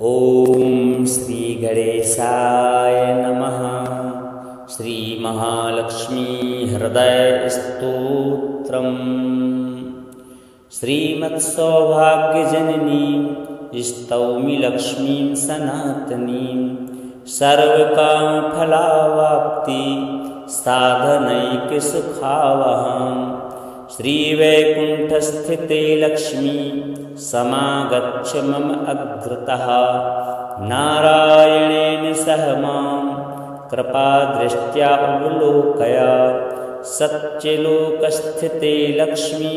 ॐ श्री गणेशाय नमः। श्री महालक्ष्मी हृदय स्तोत्रम्। श्रीमत्सौभाग्यजननीं स्तौमि लक्ष्मीं सनातनीं सर्वकामफलावाप्ति साधनैकसुखावहां। श्रीवैकुण्ठस्थिते लक्ष्मी समागच्छ मम अग्रतः। नारायणेन सह मां कृपादृष्ट्या अवलोकय। सत्यलोकस्थिते लक्ष्मी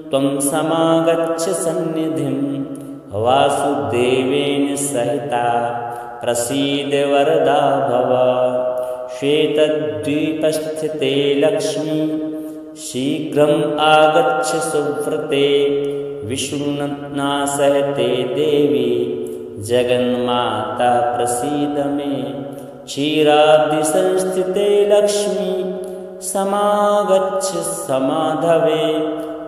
त्वं समागच्छ सन्निधिं। वासुदेवेन सहिता प्रसीद वरदा भव। श्वेतद्वीपस्थिते लक्ष्मी शीघ्रम् आगच्छ सुव्रते। विष्णुनन्दनासहिते देवी जगन्माता प्रसीद मे। क्षीराब्धिसंस्थिते लक्ष्मी समागच्छ समाधवे।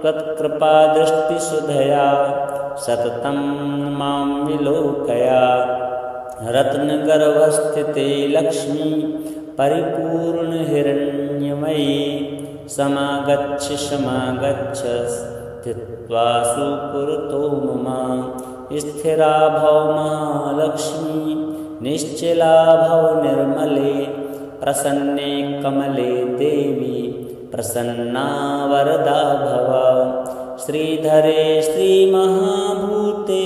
त्वत्कृपादृष्टिसुधया सततं मां विलोकय। रत्नगर्भस्थिते लक्ष्मी परिपूर्णहिरण्यमयी समागच्छ स्थित्वा सुपुरतो मम। स्थिरा भव महालक्ष्मी निश्चला भव निर्मले। प्रसन्ने कमले देवी प्रसन्ना वरदा भव। श्रीधरे श्रीमहाभूते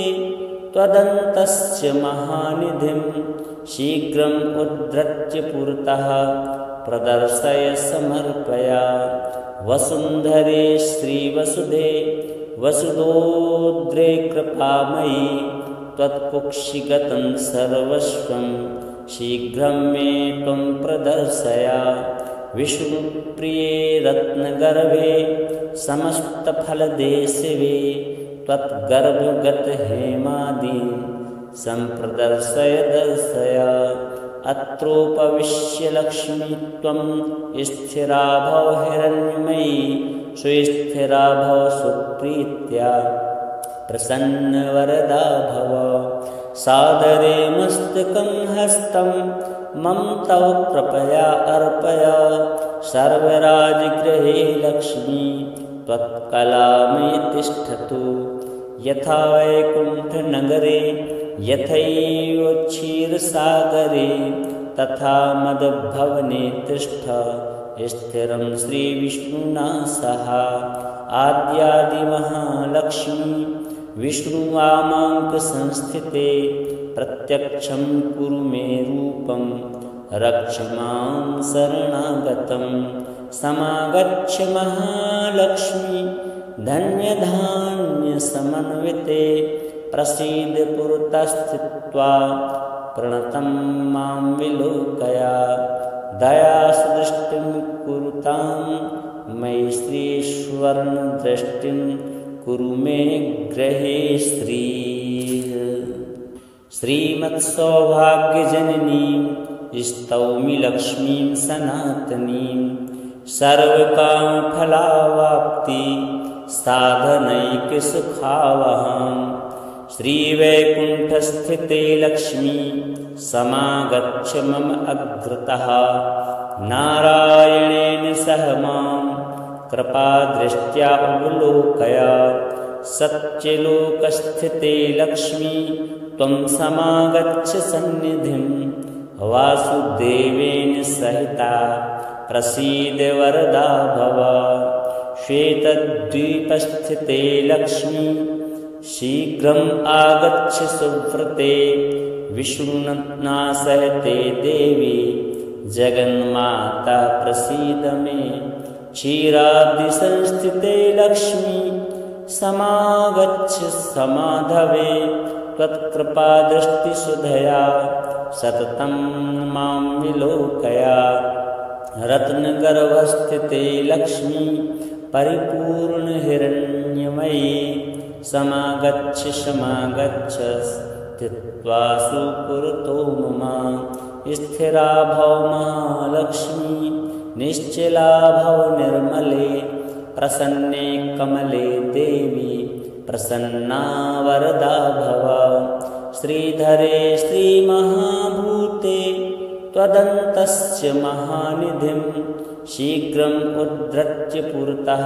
त्वदन्तस्य महानिधिं। शीघ्रम् उद्धृत्य पुरतः प्रदर्शय समर्पय। वसुन्धरे श्रीवसुधे वसुदोद्रे कृपामयी। त्वत्कुक्षिगतं सर्वस्वं शीघ्रं मे त्वं प्रदर्शय। विष्णुप्रिये रत्नगर्भे समस्तफलदेशिवे। त्वद्गर्भगतहेमादीन् सम्प्रदर्शय दर्शय। अत्रोपविश्य लक्ष्मी त्वं स्थिरा भव हिरण्मयी। सुस्थिरा भव सुप्रीत्या प्रसन्नवरदा भव। सादरे मस्तकं हस्तं मम तव कृपया अर्पय। सर्वराजगृहे लक्ष्मी त्वत्कलामयि तिष्ठतु। यथा वैकुण्ठनगरे यथैव क्षीरसागरे तथा मदभवने तिष्ठ। स्थिरं श्रीविष्णुना सह आद्यादिमहालक्ष्मी विष्णुवामाङ्कसंस्थिते। प्रत्यक्षं कुरु मे रूपं रक्ष मां शरणागतं। समागच्छ महालक्ष्मी धन्यधान्यसमन्विते। प्रसीद पुरतस्थित्वा प्रणतं मां विलोकय। दयासुदृष्टिं कुरुतां मयि श्रीस्वर्णदृष्टिं कुरु मे गृहे श्रीः। श्रीमत्सौभाग्यजननीं स्तौमि लक्ष्मीं सनातनीं सर्वकामफलावाप्ति साधनैकसुखावहां। श्रीवैकुण्ठस्थिते लक्ष्मी समागच्छ मम अग्रतः। नारायणेन सह मां कृपादृष्ट्या अवलोकय। सत्यलोकस्थिते लक्ष्मी त्वं समागच्छ सन्निधिं। वासुदेवेन सहिता प्रसीद वरदा भव। श्वेतद्वीपस्थिते लक्ष्मी शीघ्रम् आगच्छ सुव्रते। विष्णुनन्दनासहिते देवी जगन्माता प्रसीद मे। क्षीराब्धिसंस्थिते लक्ष्मी समागच्छ समाधवे। त्वत्कृपादृष्टिसुधया सततं मां विलोकय। रत्नगर्भस्थिते लक्ष्मी परिपूर्णहिरण्यमयी समागच्छ स्थित्वा सुपुरतो मम। स्थिरा भव महालक्ष्मी निश्चला भव निर्मले। प्रसन्ने कमले देवी प्रसन्ना वरदा भव। श्रीधरे श्रीमहाभूते त्वदन्तस्य महानिधिं शीघ्रम् उद्धृत्य पुरतः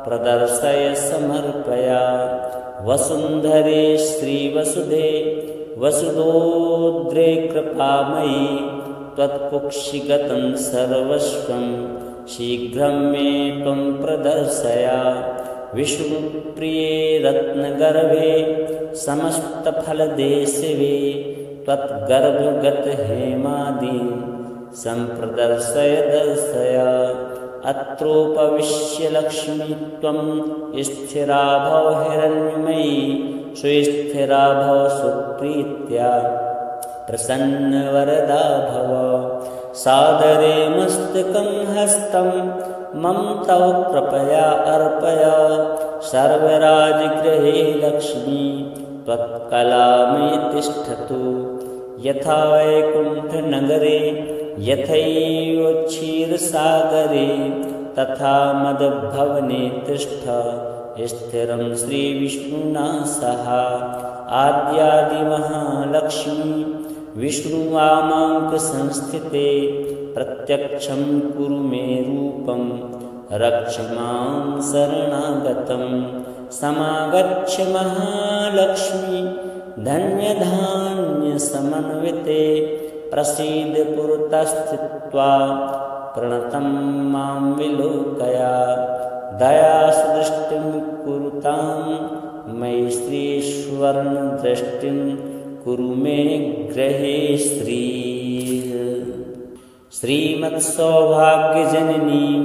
प्रदर्शय समर्पय। वसुन्धरे श्रीवसुधे वसुदोद्रे कृपामयी त्वत्कुक्षिगतं सर्वस्वं शीघ्रं मे त्वं प्रदर्शय। विष्णुप्रिये रत्नगर्भे समस्तफलदेशिवे त्वद्गर्भगतहेमादीं सम्प्रदर्शय दर्शय। अत्रोपविश्य लक्ष्मी त्वं स्थिरा भव हिरण्मयी सुस्थिरा भव सुप्रीत्या प्रसन्नवरदा भव। सादरे मस्तकं हस्तं मम तव कृपया अर्पय। सर्वराजगृहे लक्ष्मी त्वत्कलामयी तिष्ठतु। यथा वैकुण्ठनगरे यथैव क्षीरसागरे तथा मदभवने तिष्ठ स्थिरं श्रीविष्णुना सह। आद्यादिमहालक्ष्मी विष्णुवामाङ्कसंस्थिते प्रत्यक्षं कुरु मे रूपं रक्ष मां शरणागतं। समागच्छ महालक्ष्मी धन्यधान्यसमन्विते प्रसीद पुरतस्थित्वा प्रणतं मां विलोकय। दयासुदृष्टिं कुरुतां मयि श्रीस्वर्णदृष्टिं कुरु मे गृहे श्रीः। श्रीमत्सौभाग्यजननीं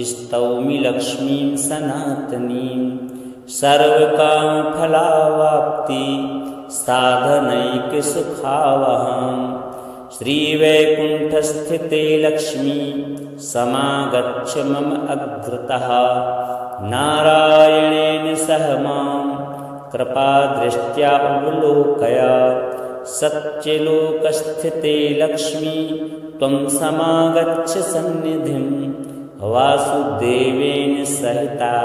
स्तौमि लक्ष्मीं सनातनीं सर्वकामफलावाप्ति साधनैकसुखावहां। श्रीवैकुण्ठस्थिते लक्ष्मी समागच्छ मम अग्रतः। नारायणेन सह मां कृपादृष्ट्या अवलोकय। सत्यलोकस्थिते लक्ष्मी त्वं समागच्छ सन्निधिं। वासुदेवेन सहिता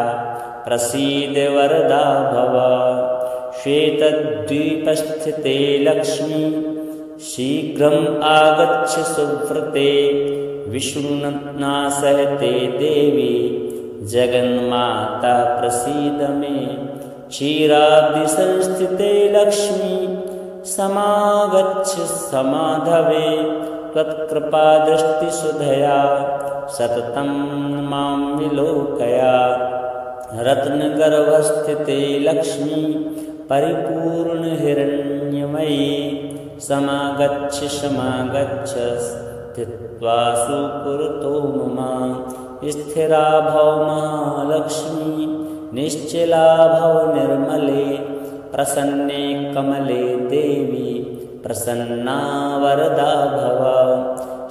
प्रसीद वरदा भव। श्वेतद्वीपस्थिते लक्ष्मी शीघ्रम् आगच्छ सुव्रते। विष्णुना सहिते देवी जगन्माता प्रसीद मे। क्षीराब्धिसंस्थिते लक्ष्मी समागच्छ समाधवे। त्वत्कृपादृष्टिसुधया सततं मां विलोकय। रत्नगर्भस्थिते लक्ष्मी परिपूर्णहिरण्यमयी समागच्छ स्थित्वा सुपुरतो मम। स्थिरा भव महालक्ष्मी निश्चला भव निर्मले। प्रसन्ने कमले देवी प्रसन्ना वरदा भव।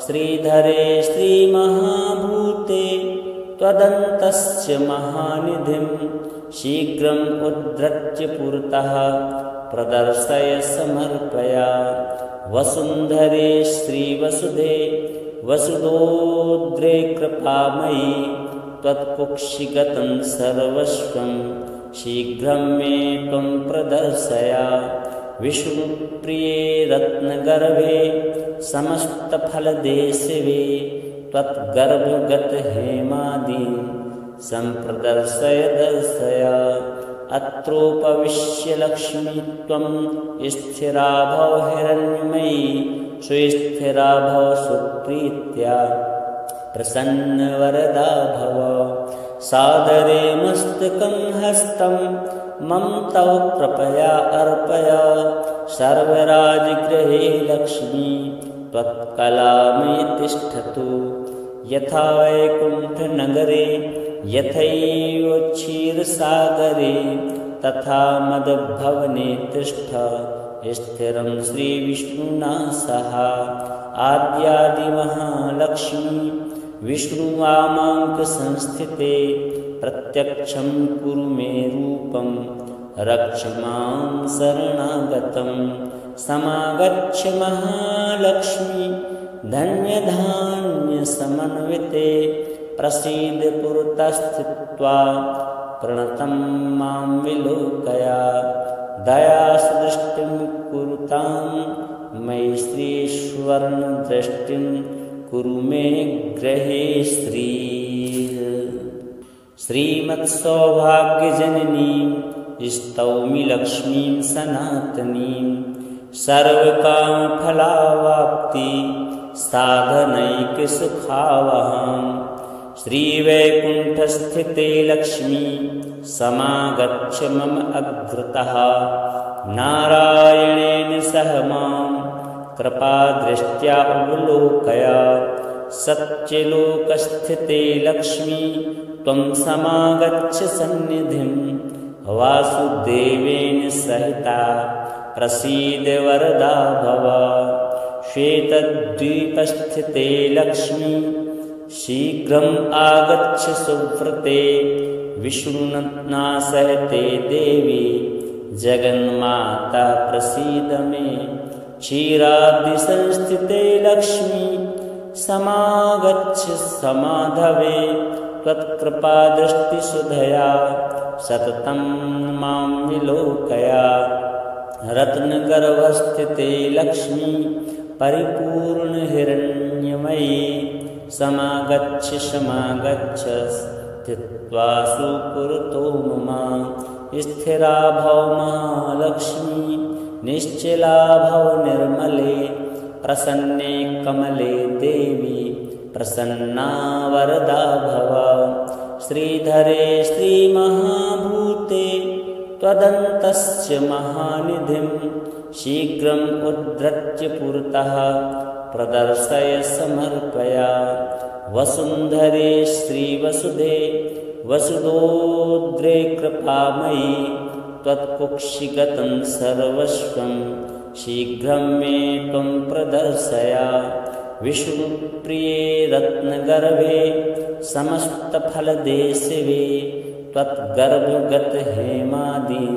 श्रीधरे श्रीमहाभूते त्वदन्तस्य महानिधिं शीघ्रम् उद्धृत्य पुरतः प्रदर्शय समर्पय। वसुन्धरे श्रीवसुधे वसुदोद्रे कृपामयी त्वत्कुक्षिगतं सर्वस्वं शीघ्रं मे त्वं प्रदर्शय। विष्णुप्रिये रत्नगर्भे समस्तफलदेशिवे त्वद्गर्भगतहेमादीं सम्प्रदर्शय दर्शय। अत्रोपविश्य लक्ष्मी त्वं स्थिरा भव हिरण्मयी सुस्थिरा भव सुप्रीत्या प्रसन्नवरदा भव। सादरे मस्तकं हस्तं मम तव कृपया अर्पय। सर्वराजगृहे लक्ष्मी त्वत्कलामयी तिष्ठतु। यथा वैकुण्ठनगरे यथैव क्षीरसागरे तथा मदभवने तिष्ठ स्थिरं श्रीविष्णुना सह। आद्यादिमहालक्ष्मी विष्णुवामाङ्कसंस्थिते प्रत्यक्षं कुरु मे रूपं रक्ष मां शरणागतं। समागच्छ महालक्ष्मी धन्यधान्यसमन्विते प्रसीद पुरतस्थित्वा प्रणतं मां विलोकय। दयासुदृष्टिं कुरुतां मयि श्रीस्वर्णदृष्टिं कुरु मे गृहे श्रीः। श्रीमत्सौभाग्यजननीं स्तौमि लक्ष्मीं सनातनीं सर्वकामफलावाप्ति साधनैकसुखावहां। श्रीवैकुण्ठस्थिते लक्ष्मी समागच्छ मम अग्रतः नारायणेन सह मां कृपादृष्ट्या अवलोकय। सत्यलोकस्थिते लक्ष्मी त्वं समागच्छ सन्निधिं वासुदेवेन सहिता प्रसीद वरदा भव। श्वेतद्वीपस्थिते लक्ष्मी शीघ्रम् आगच्छ सुव्रते विष्णुना सहिते देवी जगन्माता प्रसीद मे। क्षीराब्धिसंस्थिते लक्ष्मी समागच्छ समाधवे त्वत्कृपादृष्टिसुधया सततं मां विलोकय। रत्नगर्भस्थिते लक्ष्मी परिपूर्णहिरण्यमयी समागच्छ स्थित्वा सुपुरतो मम। स्थिरा भव महालक्ष्मी निश्चला भव निर्मले प्रसन्ने कमले देवी प्रसन्ना वरदा भव। श्रीधरे श्रीमहाभूते त्वदन्तस्य महानिधिं शीघ्रम् उद्धृत्य पुरतः प्रदर्शय समर्पय। वसुन्धरे श्रीवसुधे वसुदोद्रे कृपामयी त्वत्कुक्षिगतं सर्वस्वं शीघ्रं मे त्वं प्रदर्शय। विष्णुप्रिये रत्नगर्भे समस्तफलदेशिवे त्वद्गर्भगतहेमादीं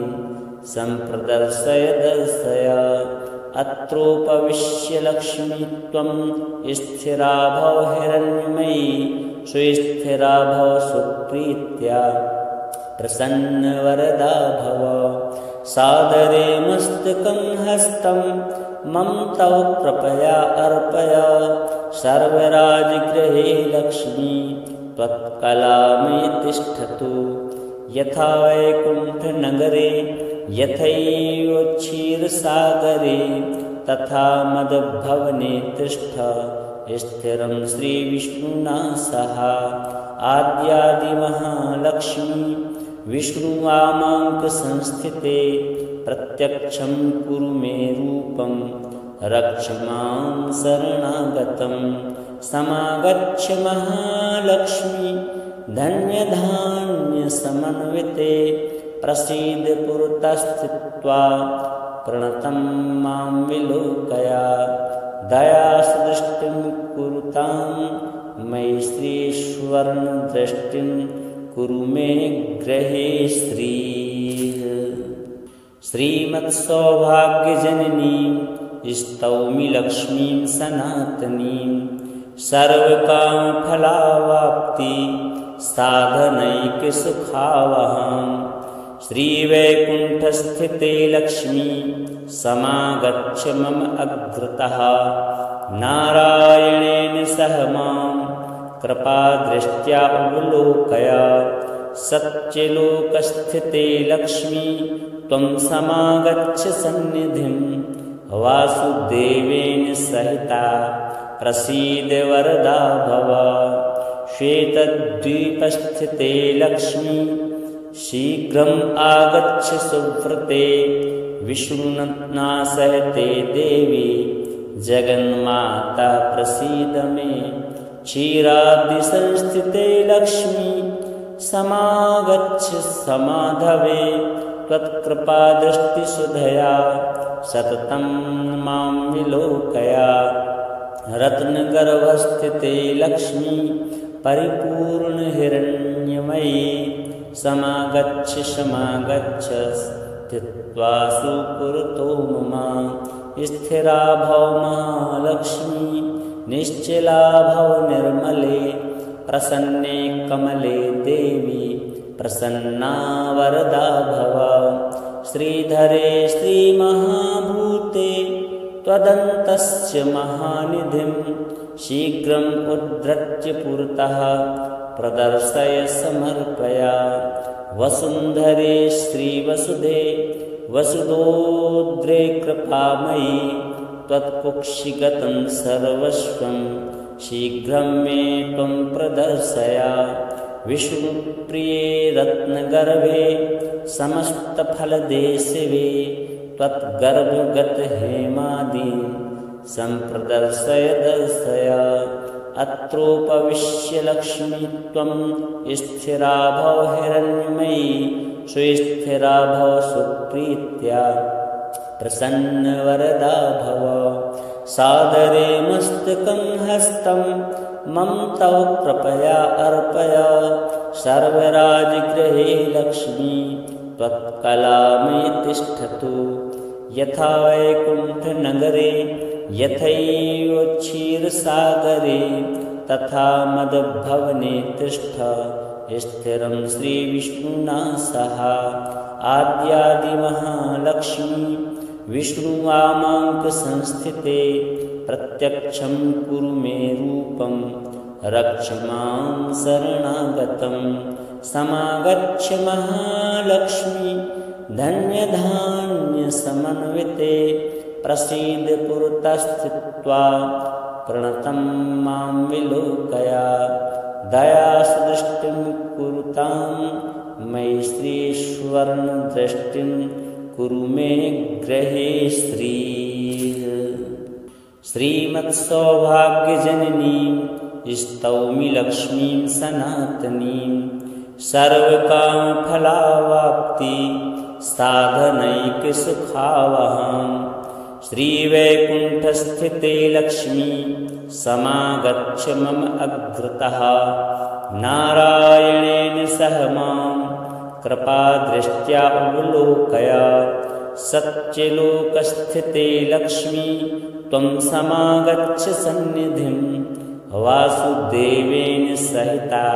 सम्प्रदर्शय दर्शय। अत्रोपविश्य लक्ष्मी त्वं स्थिरा भव हिरण्यमयी सुस्थिरा भव सुप्रीत्या प्रसन्नवरदा भव। सादरे मस्तकं हस्तं मम तव कृपया अर्पय। सर्वराजगृहे लक्ष्मी त्वत्कलामयि तिष्ठतु। यथा वैकुण्ठनगरे यथैव क्षीरसागरे तथा मदभवने तिष्ठ स्थिरं श्रीविष्णुना सह। आद्यादिमहालक्ष्मी विष्णुवामाङ्कसंस्थिते प्रत्यक्षं कुरु मे रूपं रक्ष मां शरणागतं। समागच्छ महालक्ष्मी धन्यधान्यसमन्विते प्रसीद पुरतस्थित्वा प्रणतं मां विलोकय। दयासुदृष्टिं कुरुतां मयि श्रीस्वर्णदृष्टिं कुरु मे गृहे श्रीः। श्रीमत्सौभाग्यजननीं स्तौमि लक्ष्मीं सनातनीं सर्वकामफलावाप्ति साधनैकसुखावहां। श्रीवैकुण्ठस्थिते लक्ष्मी समागच्छ मम अग्रतः नारायणेन सह मां कृपादृष्ट्या अवलोकय। सत्यलोकस्थिते लक्ष्मी त्वं समागच्छ सन्निधिं वासुदेवेन सहिता प्रसीद वरदा भव। श्वेतद्वीपस्थिते लक्ष्मी शीघ्रम् आगच्छ सुव्रते विष्णुना सहिते देवी जगन्माता प्रसीद मे। क्षीराब्धिसंस्थिते लक्ष्मी समागच्छ समाधवे त्वत्कृपादृष्टिसुधया सततं मां विलोकय। रत्नगर्भस्थिते लक्ष्मी परिपूर्णहिरण्यमयी समागच्छ स्थित्वा सुपुरतो मम। स्थिरा भव महालक्ष्मी निश्चला भव निर्मले प्रसन्ने कमले देवी प्रसन्ना वरदा भव। श्रीधरे श्रीमहाभूते त्वदन्तस्य महानिधिं शीघ्रम् उद्धृत्य पुरतः प्रदर्शय समर्पय। वसुन्धरे श्रीवसुधे वसुदोद्रे कृपामयी त्वत्कुक्षिगतं सर्वस्वं शीघ्रं मे त्वं प्रदर्शय। विष्णुप्रिये रत्नगर्भे समस्तफलदेशिवे त्वद्गर्भगतहेमादीं सम्प्रदर्शय दर्शय। अत्रोपविश्य लक्ष्मी त्वं स्थिरा भव हिरण्मयी सुस्थिरा भव सुप्रीत्या प्रसन्नवरदा भव। सादरे मस्तकं हस्तं मम तव कृपया अर्पय। सर्वराजगृहे लक्ष्मी त्वत्कलामे तिष्ठतु। यथा वैकुण्ठनगरे यथैव क्षीरसागरे तथा मदभवने तिष्ठ स्थिरं श्रीविष्णुना सह। आद्यादिमहालक्ष्मी विष्णुवामाङ्कसंस्थिते प्रत्यक्षं कुरु मे रूपं रक्ष मां शरणागतं। समागच्छ महालक्ष्मी धन्यधान्यसमन्विते प्रसीद पुरतस्थित्वा प्रणतं मां विलोकय। दयासुदृष्टिं कुरुतां मयि श्रीस्वर्णदृष्टिं कुरु मे गृहे श्रीः। श्रीमत्सौभाग्यजननीं स्तौमि लक्ष्मीं सनातनीं सर्वकामफलावाप्ति साधनैकसुखावहां। श्रीवैकुण्ठस्थिते लक्ष्मी समागच्छ मम अग्रतः। नारायणेन सह मां कृपादृष्ट्या अवलोकय। सत्यलोकस्थिते लक्ष्मी त्वं समागच्छ सन्निधिं वासुदेवेन सहिता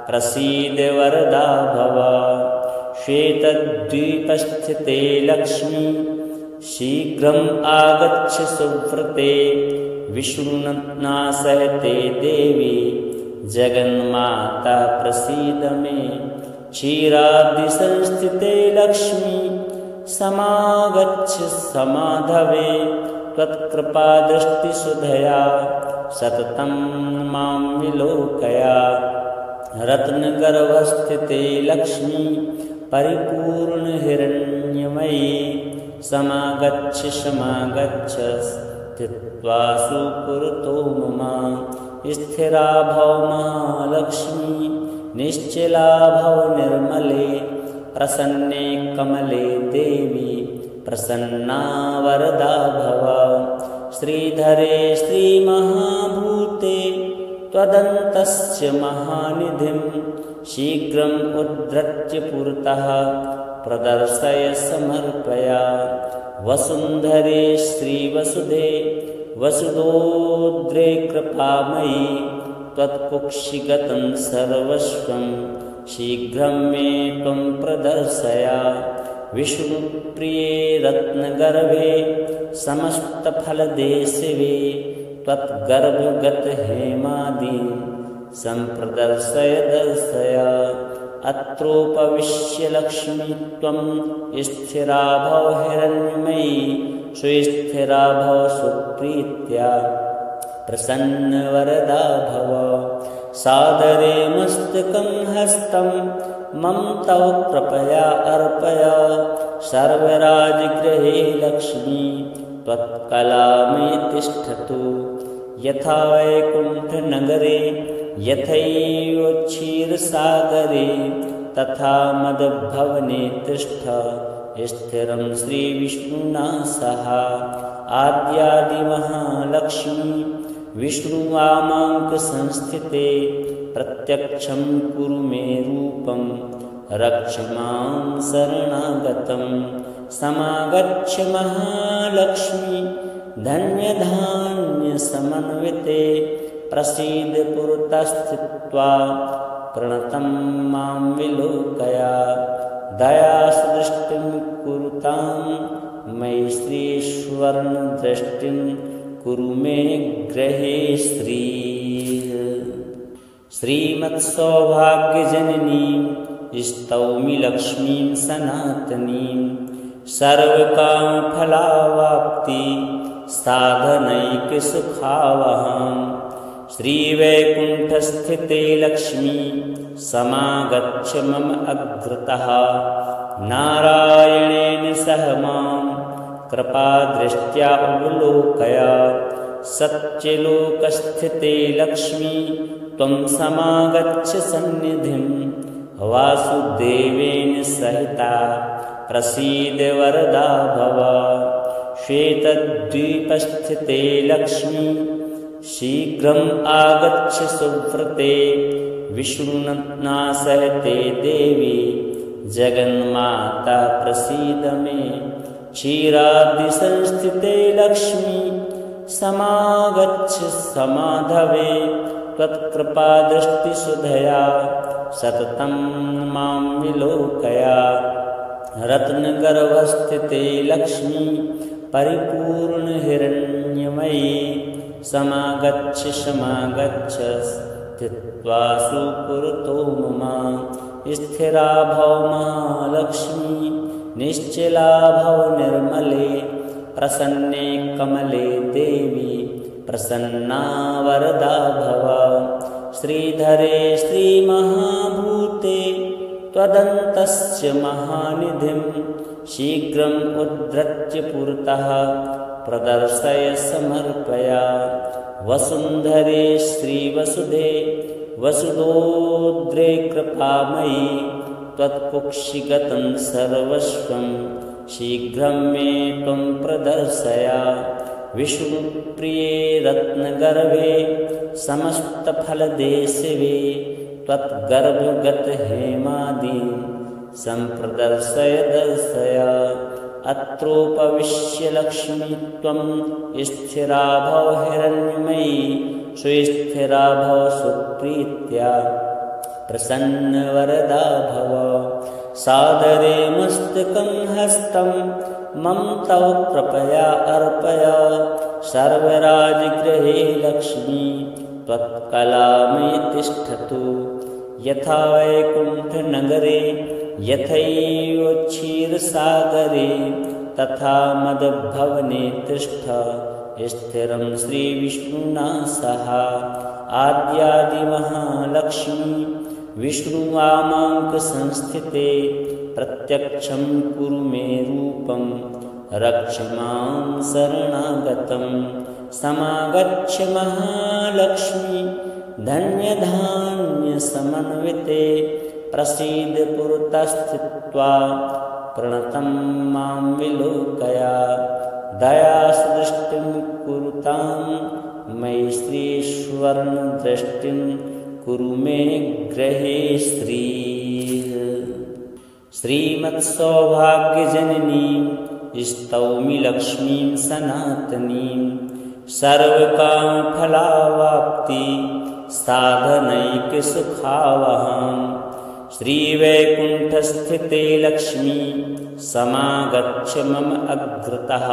प्रसीद वरदा भव। श्वेतद्वीपस्थिते लक्ष्मी शीघ्रम् आगच्छ सुव्रते। विष्णुना सहिते देवी जगन्माता प्रसीद मे। क्षीराब्धिसंस्थिते लक्ष्मी समागच्छ समाधवे। त्वत्कृपादृष्टिसुधया सततं मां विलोकय। रत्नगर्भस्थिते लक्ष्मी परिपूर्णहिरण्यमयी समागच्छ स्थित्वा सुपुरतो मम। स्थिरा भव महालक्ष्मी निश्चला भव निर्मले प्रसन्ने कमले देवी प्रसन्ना वरदा भव। श्रीधरे श्रीमहाभूते त्वदन्तस्य महानिधिं शीघ्रम् उद्धृत्य पुरतः प्रदर्शय समर्पय। वसुन्धरे श्रीवसुधे वसुदोद्रे कृपामयी त्वत्कुक्षिगतं सर्वस्वं शीघ्रं मे त्वं प्रदर्शय। विष्णुप्रिये रत्नगर्भे समस्तफलदेशिवे त्वद्गर्भगतहेमादीं सम्प्रदर्शय दर्शय। अत्रोपविश्य लक्ष्मी त्वं स्थिरा भव हिरण्मयी सुस्थिरा भव सुप्रीत्या प्रसन्नवरदा भव। सादरे मस्तकं हस्तं मम तव कृपया अर्पय। सर्वराजगृहे लक्ष्मी त्वत्कलामे तिष्ठतु। यथा वैकुण्ठनगरे यथैव क्षीरसागरे तथा मदभवने तिष्ठ स्थिरं श्रीविष्णुना सह। आद्यादिमहालक्ष्मी विष्णुवामाङ्कसंस्थिते प्रत्यक्षं कुरु मे रूपं रक्ष मां शरणागतं। समागच्छ महालक्ष्मी धन्यधान्यसमन्विते प्रसीद पुरतस्थित्वा प्रणतं मां विलोकय। दयासुदृष्टिं कुरुतां मयि श्रीस्वर्णदृष्टिं कुरु मे गृहे श्रीः। श्रीमत्सौभाग्यजननीं स्तौमि लक्ष्मीं सनातनीं सर्वकामफलावाप्ति साधनैकसुखावहां। श्रीवैकुण्ठस्थिते लक्ष्मी समागच्छ मम अग्रतः नारायणेन सह मां कृपादृष्ट्या अवलोकय। सत्यलोकस्थिते लक्ष्मी त्वं समागच्छ सन्निधिं वासुदेवेन सहिता प्रसीद वरदा भव। श्वेतद्वीपस्थिते लक्ष्मी शीघ्रम् आगच्छ सुव्रते विष्णुना सहिते देवी जगन्माता प्रसीद मे। क्षीराब्धिसंस्थिते लक्ष्मी समागच्छ समाधवे त्वत्कृपादृष्टिसुधया सततं मां विलोकय। रत्नगर्भस्थिते लक्ष्मी परिपूर्णहिरण्यमयी समागच्छ स्थित्वा सुपुरतो मम। स्थिरा भव महालक्ष्मी निश्चला भव निर्मले प्रसन्ने कमले देवी प्रसन्ना वरदा भव। श्रीधरे श्रीमहाभूते त्वदन्तस्य महानिधिं शीघ्रम् उद्धृत्य पुरतः प्रदर्शय समर्पय। वसुन्धरे श्रीवसुधे वसुदोद्रे कृपामयी त्वत्कुक्षिगतं सर्वस्वं शीघ्रं मे त्वं प्रदर्शय। विष्णुप्रिये रत्नगर्भे समस्तफलदेशिवे त्वद्गर्भगतहेमादीं सम्प्रदर्शय दर्शय। अत्रोपविश्य लक्ष्मी त्वं स्थिरा भव हिरण्यमयी सुस्थिरा भव सुप्रीत्या प्रसन्नवरदा भव। सादरे मस्तकं हस्तं मम तव कृपया अर्पय। सर्वराजगृहे लक्ष्मी त्वत्कलामयि तिष्ठतु। यथा वैकुण्ठनगरे यथैव क्षीरसागरे तथा मदभवने तिष्ठ स्थिरं श्रीविष्णुना सह। आद्यादिमहालक्ष्मी विष्णुवामाङ्कसंस्थिते प्रत्यक्षं कुरु मे रूपं रक्ष मां शरणागतं। समागच्छ महालक्ष्मी धन्यधान्यसमन्विते प्रसीद पुरतस्थित्वा प्रणतं मां विलोकय। दयासुदृष्टिं कुरुतां मयि श्रीस्वर्णदृष्टिं कुरु मे गृहे श्रीः। श्रीमत्सौभाग्यजननीं स्तौमि लक्ष्मीं सनातनीं सर्वकामफलावाप्ति साधनैकसुखावहां। श्रीवैकुण्ठस्थिते लक्ष्मी समागच्छ मम अग्रतः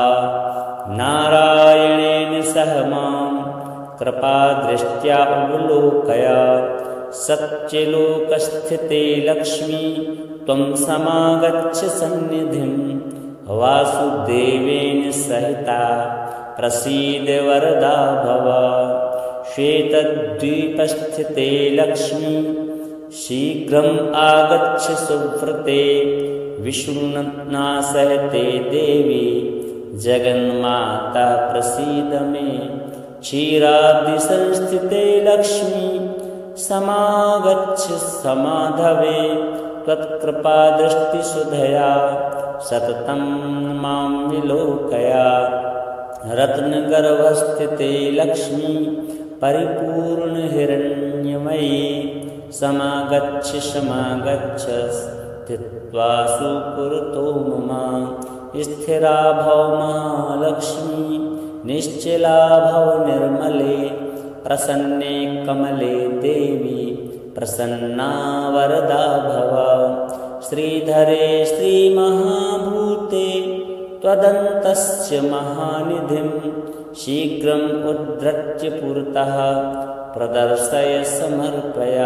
नारायणेन सह मां कृपादृष्ट्या अवलोकय। सत्यलोकस्थिते लक्ष्मी त्वं समागच्छ सन्निधिं वासुदेवेन सहिता प्रसीद वरदा भव। श्वेतद्वीपस्थिते लक्ष्मी शीघ्रम् आगच्छ सुव्रते विष्णुना सहिते देवी जगन्माता प्रसीद मे। क्षीराब्धिसंस्थिते लक्ष्मी समागच्छ समाधवे त्वत्कृपादृष्टिसुधया सततं मां विलोकय। रत्नगर्भस्थिते लक्ष्मी परिपूर्णहिरण्यमयी समागच्छ स्थित्वा सुपुरतो मम। स्थिरा भव महालक्ष्मी निश्चला भव निर्मले प्रसन्ने कमले देवी प्रसन्ना वरदा भव। श्रीधरे श्रीमहाभूते त्वदन्तस्य महानिधिं शीघ्रम् उद्धृत्य पुरतः प्रदर्शय समर्पय।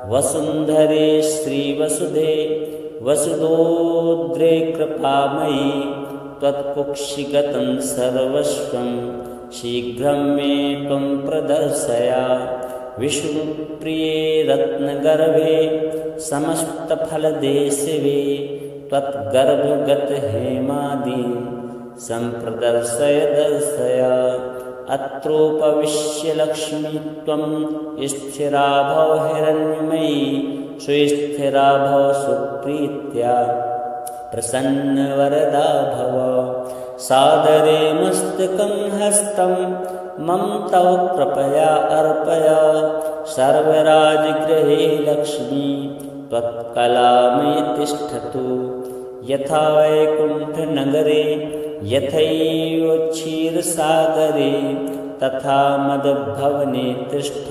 वसुन्धरे श्रीवसुधे वसुदोद्रे कृपामयी त्वत्कुक्षिगतं सर्वस्वं शीघ्रं मे त्वं प्रदर्शय। विष्णुप्रिये रत्नगर्भे समस्तफलदेशिवे त्वद्गर्भगतहेमादीन् सम्प्रदर्शय दर्शय। अत्रोपविश्य लक्ष्मी त्वं स्थिरा भव हिरण्मयी सुस्थिरा भव सुप्रीत्या प्रसन्नवरदा भव। सादरे मस्तकं हस्तं मम तव कृपया अर्पय। सर्वराजगृहे लक्ष्मी त्वत्कलामयि तिष्ठतु। यथा वैकुण्ठनगरे यथैव क्षीरसागरे तथा मदभवने तिष्ठ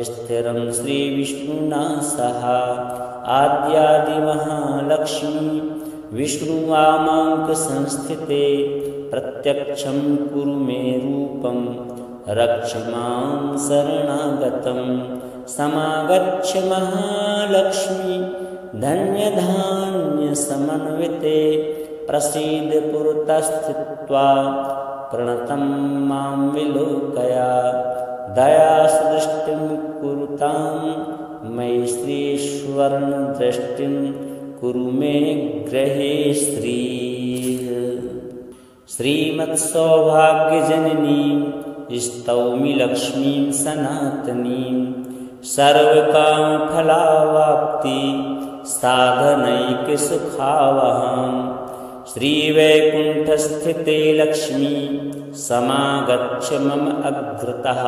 स्थिरं श्रीविष्णुना सह। आद्यादिमहालक्ष्मी विष्णुवामाङ्कसंस्थिते प्रत्यक्षं कुरु मे रूपं रक्ष मां शरणागतं। समागच्छ महालक्ष्मी धन्यधान्यसमन्विते प्रसीद पुरतस्थित्वा प्रणतं मां विलोकय। दयासदृष्टिं कुरुतां मयि श्रीस्वर्णदृष्टिं कुरु मे गृहे श्रीः। श्रीमत्सौभाग्यजननीं स्तौमि लक्ष्मीं सनातनीं सर्वकामफलावाप्ति साधनैकसुखावहां। श्रीवैकुण्ठस्थिते लक्ष्मी समागच्छ मम अग्रतः।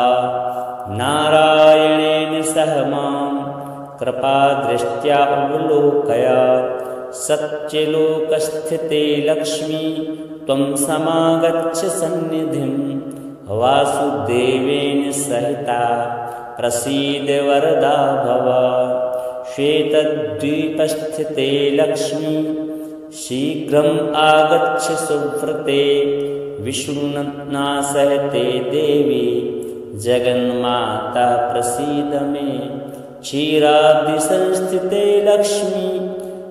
नारायणेन सह मां कृपादृष्ट्या अवलोकय। सत्यलोकस्थिते लक्ष्मी त्वं समागच्छ सन्निधिं। वासुदेवेन सहिता प्रसीद वरदा भव। श्वेतद्वीपस्थिते लक्ष्मी शीघ्रम् आगच्छ सुव्रते। विष्णुना सहिते देवी जगन्माता प्रसीद मे। क्षीराब्धिसंस्थिते लक्ष्मी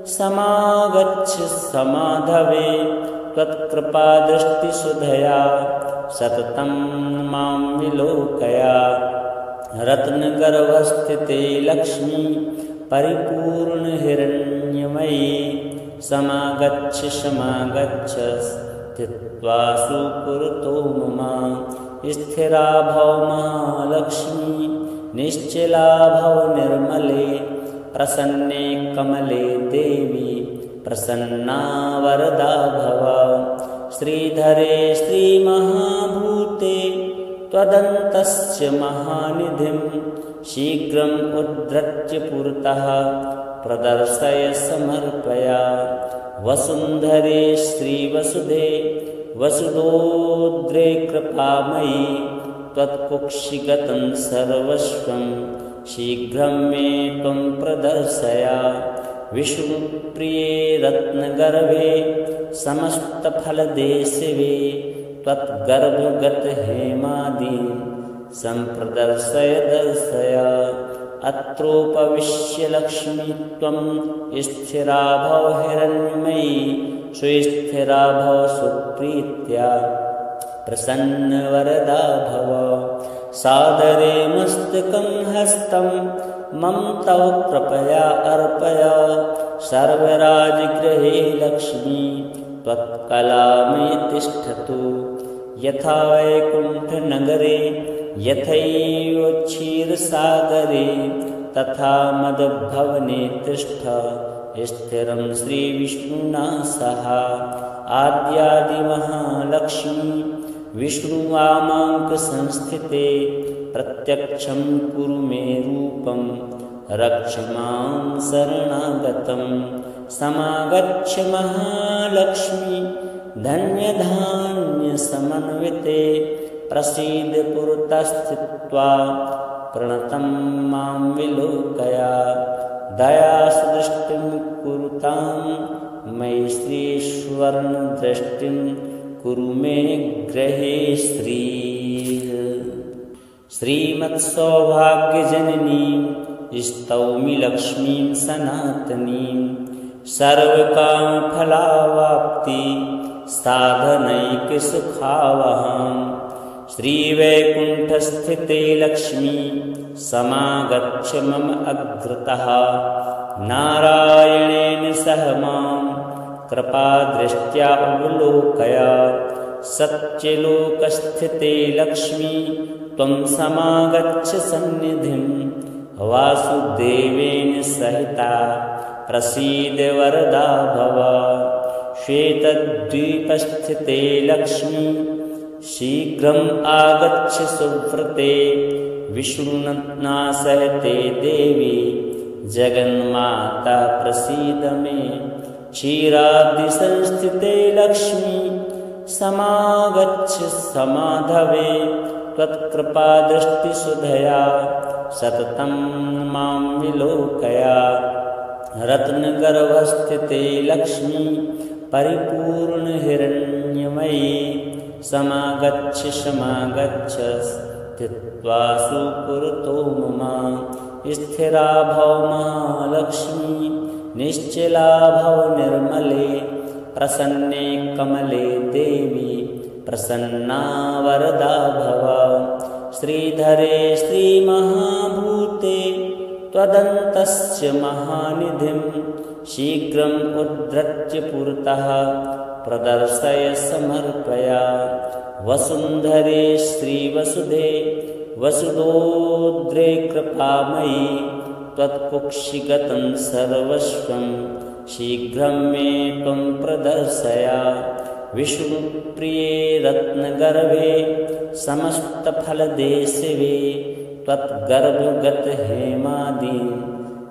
समागच्छ समाधवे। त्वत्कृपादृष्टिसुधया सततं मां विलोकय। रत्नगर्भस्थिते लक्ष्मी परिपूर्णहिरण्यमयी समागच्छ स्थित्वा सुपुरतो मम। स्थिरा भव महालक्ष्मी निश्चला भव निर्मले। प्रसन्ने कमले देवी प्रसन्ना वरदा भव। श्रीधरे श्रीमहाभूते त्वदन्तस्य महानिधिं शीघ्रम् उद्धृत्य पुरतः प्रदर्शय समर्पय। वसुन्धरे श्रीवसुधे वसुदोद्रे कृपामयी त्वत्कुक्षिगतं सर्वस्वं शीघ्रं मे त्वं प्रदर्शय। विष्णुप्रिये रत्नगर्भे समस्तफलदेशिवे त्वद्गर्भगतहेमादीन् सम्प्रदर्शय दर्शय। अत्रोपविश्य लक्ष्मी त्वं स्थिरा भव हिरण्मयी सुस्थिरा भव सुप्रीत्या प्रसन्नवरदा भव। सादरे मस्तकं हस्तं मम तव कृपया अर्पय। सर्वराजगृहे लक्ष्मी त्वत्कलामयि तिष्ठतु। यथा वैकुण्ठनगरे यथैव क्षीरसागरे तथा मदभवने तिष्ठ स्थिरं श्रीविष्णुना सह। आद्यादिमहालक्ष्मी विष्णुवामाङ्कसंस्थिते प्रत्यक्षं कुरु मे रूपं रक्ष मां शरणागतं। समागच्छ महालक्ष्मी धन्यधान्यसमन्विते प्रसीद पुरतस्थित्वा प्रणतं मां विलोकय। दयासुदृष्टिं कुरुतां मयि श्रीस्वर्णदृष्टिं कुरु मे गृहे श्रीः। श्रीमत्सौभाग्यजननीं स्तौमि लक्ष्मीं सनातनीं सर्वकामफलावाप्ति साधनैकसुखावहां। श्रीवैकुण्ठस्थिते लक्ष्मी समागच्छ मम अग्रतः नारायणेन सह मां कृपादृष्ट्या अवलोकय। सत्यलोकस्थिते लक्ष्मी त्वं समागच्छ सन्निधिं वासुदेवेन सहिता प्रसीद वरदा भव। श्वेतद्वीपस्थिते लक्ष्मी शीघ्रम् आगच्छ सुव्रते विष्णुना सहिते देवी जगन्माता प्रसीद मे। क्षीराब्धिसंस्थिते लक्ष्मी समागच्छ समाधवे त्वत्कृपादृष्टिसुधया सततं मां विलोकय। रत्नगर्भस्थिते लक्ष्मी परिपूर्णहिरण्यमयी समागच्छ स्थित्वा सुपुरतो मम। स्थिरा भव महालक्ष्मी निश्चला भव निर्मले प्रसन्ने कमले देवी प्रसन्ना वरदा भव। श्रीधरे श्रीमहाभूते त्वदन्तस्य महानिधिं शीघ्रम् उद्धृत्य पुरतः प्रदर्शय समर्पय। वसुन्धरे श्रीवसुधे वसुदोद्रे कृपामयी त्वत्कुक्षिगतं सर्वस्वं शीघ्रं मे त्वं प्रदर्शय। विष्णुप्रिये रत्नगर्भे समस्तफलदेशिवे त्वद्गर्भगतहेमादीं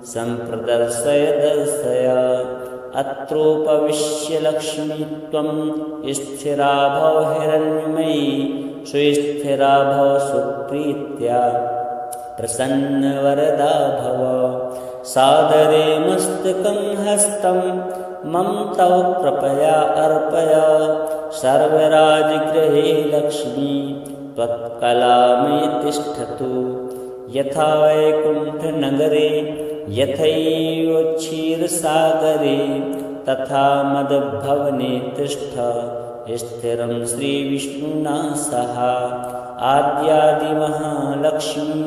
सम्प्रदर्शय दर्शय। अत्रोपविश्य लक्ष्मी त्वं स्थिरा भव हिरण्यमयी सुस्थिरा भव सुप्रीत्या प्रसन्नवरदा भव। सादरे मस्तकं हस्तं मम तव कृपया अर्पय। सर्वराजगृहे लक्ष्मी त्वत्कलामयि तिष्ठतु। यथा वैकुण्ठनगरे यथैव क्षीरसागरे तथा मदभवने तिष्ठ स्थिरं श्रीविष्णुना सह। आद्यादिमहालक्ष्मी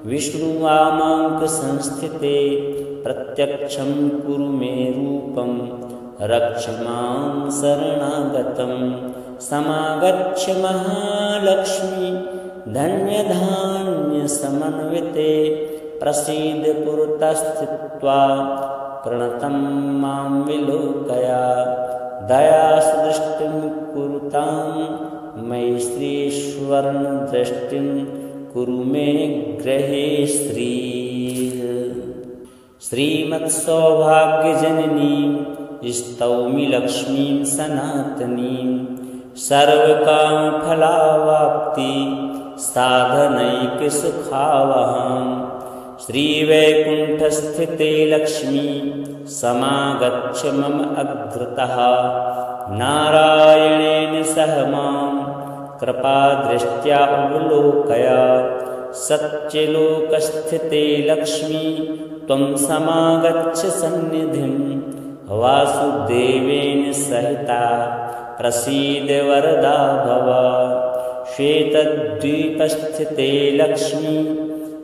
विष्णुवामाङ्कसंस्थिते प्रत्यक्षं कुरु मे रूपं रक्ष मां शरणागतं। समागच्छ महालक्ष्मी धन्यधान्यसमन्विते प्रसीद पुरतस्थित्वा प्रणतं मां विलोकय। दयासुदृष्टिं कुरुतां मयि श्रीस्वर्णदृष्टिं कुरु मे गृहे श्रीः। श्रीमत्सौभाग्यजननीं स्तौमि लक्ष्मीं सनातनीं सर्वकामफलावाप्ति साधनैकसुखावहां। श्रीवैकुण्ठस्थिते लक्ष्मी समागच्छ मम अग्रतः नारायणेन सह मां कृपादृष्ट्या अवलोकय। सत्यलोकस्थिते लक्ष्मी त्वं समागच्छ सन्निधिं वासुदेवेन सहिता प्रसीद वरदा भव। श्वेतद्वीपस्थिते लक्ष्मी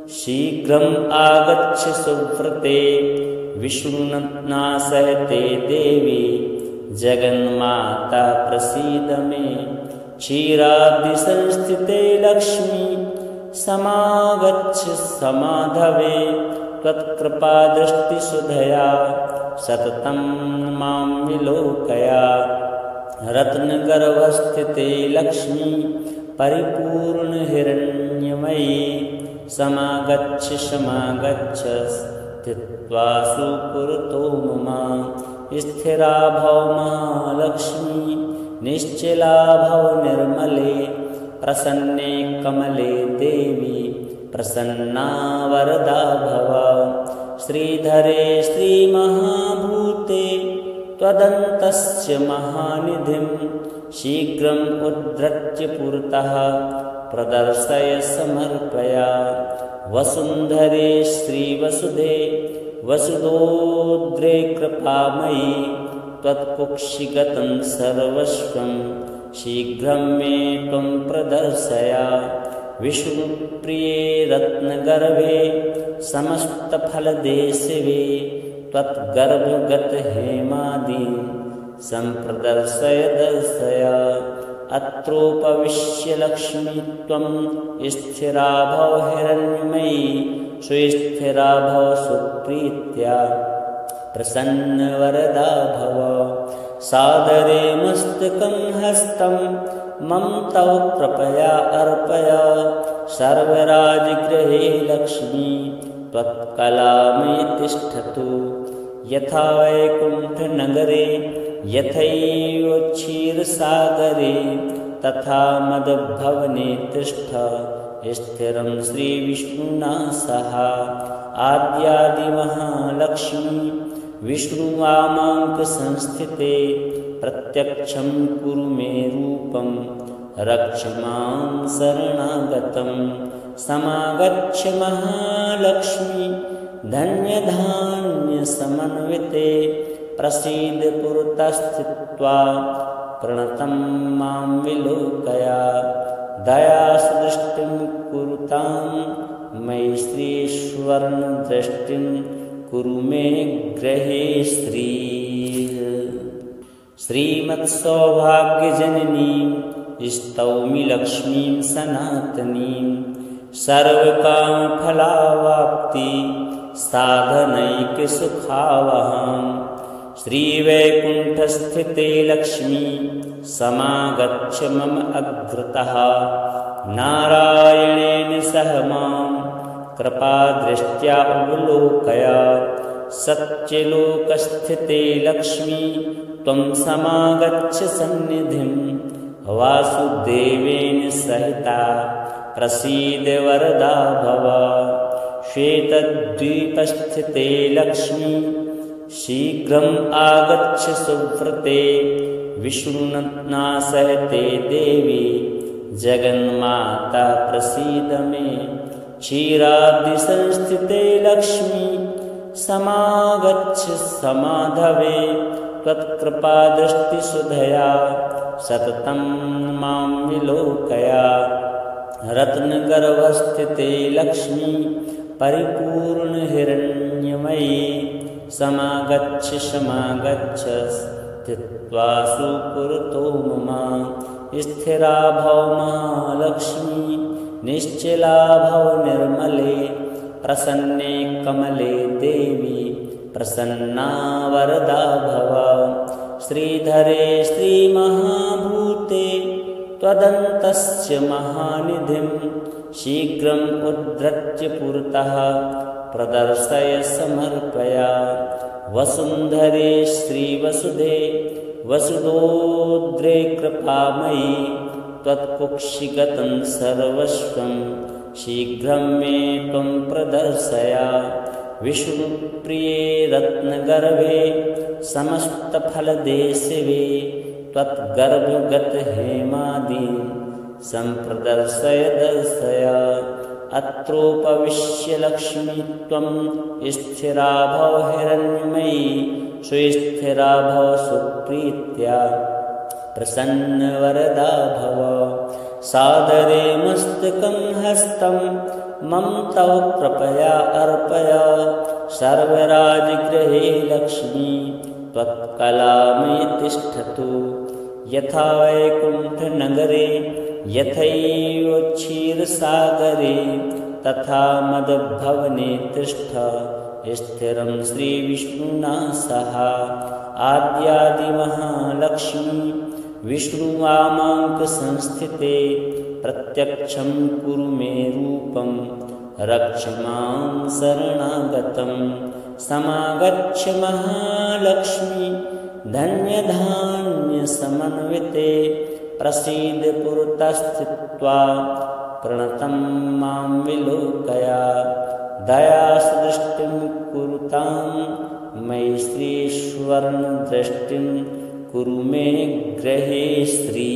शीघ्रम् आगच्छ सुव्रते विष्णुना सहिते देवी जगन्माता प्रसीद मे। क्षीराब्धिसंस्थिते लक्ष्मी समागच्छ समाधवे त्वत्कृपादृष्टिसुधया सततं मां विलोकय। रत्नगर्भस्थिते लक्ष्मी परिपूर्णहिरण्यमयी समागच्छ स्थित्वा सुपुरतो मम। स्थिरा भव महालक्ष्मी निश्चला भव निर्मले प्रसन्ने कमले देवी प्रसन्ना वरदा भव। श्रीधरे श्रीमहाभूते त्वदन्तस्य महानिधिं शीघ्रम् उद्धृत्य पुरतः प्रदर्शय समर्पय। वसुन्धरे श्रीवसुधे वसुदोद्रे कृपामयी त्वत्कुक्षिगतं सर्वस्वं शीघ्रं मे त्वं प्रदर्शय। विष्णुप्रिये रत्नगर्भे समस्तफलदेशिवे त्वद्गर्भगतहेमादीं सम्प्रदर्शय दर्शय। अत्रोपविश्य लक्ष्मी त्वं स्थिरा भव हिरण्मयी सुस्थिरा भव सुप्रीत्या प्रसन्नवरदा भव। सादरे मस्तकं हस्तं मम तव कृपया अर्पय। सर्वराजगृहे लक्ष्मी त्वत्कलामयी तिष्ठतु। यथा वैकुण्ठनगरे यथैव क्षीरसागरे तथा मदभवने तिष्ठ स्थिरं श्रीविष्णुना सह। आद्यादिमहालक्ष्मी विष्णुवामाङ्कसंस्थिते प्रत्यक्षं कुरु मे रूपं रक्ष मां शरणागतं। समागच्छ महालक्ष्मी धन्यधान्यसमन्विते प्रसीद पुरतस्थित्वा प्रणतं मां विलोकय। दयासदृष्टिं कुरुतां मयि श्रीस्वर्णदृष्टिं कुरु मे गृहे श्री। श्रीमत्सौभाग्यजननीं स्तौमि लक्ष्मीं सनातनीं सर्वकामफलावाप्ति साधनैकसुखावहां। श्रीवैकुण्ठस्थिते लक्ष्मी समागच्छ मम अग्रतः। नारायणेन सह मां कृपादृष्ट्या अवलोकय। सत्यलोकस्थिते लक्ष्मी त्वं समागच्छ सन्निधिं। वासुदेवेन सहिता प्रसीद वरदा भव। श्वेतद्वीपस्थिते लक्ष्मी शीघ्रम् आगच्छ सुव्रते। विष्णुना सहिते देवी जगन्माता प्रसीद मे। क्षीराब्धिसंस्थिते लक्ष्मी समागच्छ समाधवे। त्वत्कृपादृष्टिसुधया सततं मां विलोकय। रत्नगर्भस्थिते लक्ष्मी परिपूर्णहिरण्यमयी समागच्छ स्थित्वा सुपुरतो मम। स्थिरा भव महालक्ष्मी निश्चला भव निर्मले। प्रसन्ने कमले देवी प्रसन्ना वरदा भव। श्रीधरे श्रीमहाभूते त्वदन्तस्य महानिधिं शीघ्रम् उद्धृत्य पुरतः प्रदर्शय समर्पय। वसुन्धरे श्रीवसुधे वसुदोद्रे कृपामयी त्वत्कुक्षिगतं सर्वस्वं शीघ्रं मे त्वं प्रदर्शय। विष्णुप्रिये रत्नगर्भे समस्तफलदेशिवे त्वद्गर्भगतहेमादीं सम्प्रदर्शय दर्शय। अत्रोपविश्य लक्ष्मी त्वं स्थिरा भव हिरण्मयी सुस्थिरा भव सुप्रीत्या प्रसन्नवरदा भव। सादरे मस्तकं हस्तं मम तव कृपया अर्पय। सर्वराजगृहे लक्ष्मी त्वत्कलामयी तिष्ठतु। यथा वैकुण्ठनगरे यथैव क्षीरसागरे तथा मदभवने तिष्ठ स्थिरं श्रीविष्णुना सह। आद्यादिमहालक्ष्मी विष्णुवामाङ्कसंस्थिते प्रत्यक्षं कुरु मे रूपं रक्ष मां शरणागतं। समागच्छ महालक्ष्मी धन्यधान्यसमन्विते प्रसीद पुरतस्थित्वा प्रणतं मां विलोकय। दयासदृष्टिं कुरुतां मयि श्रीस्वर्णदृष्टिं कुरु मे ग्रहे श्री।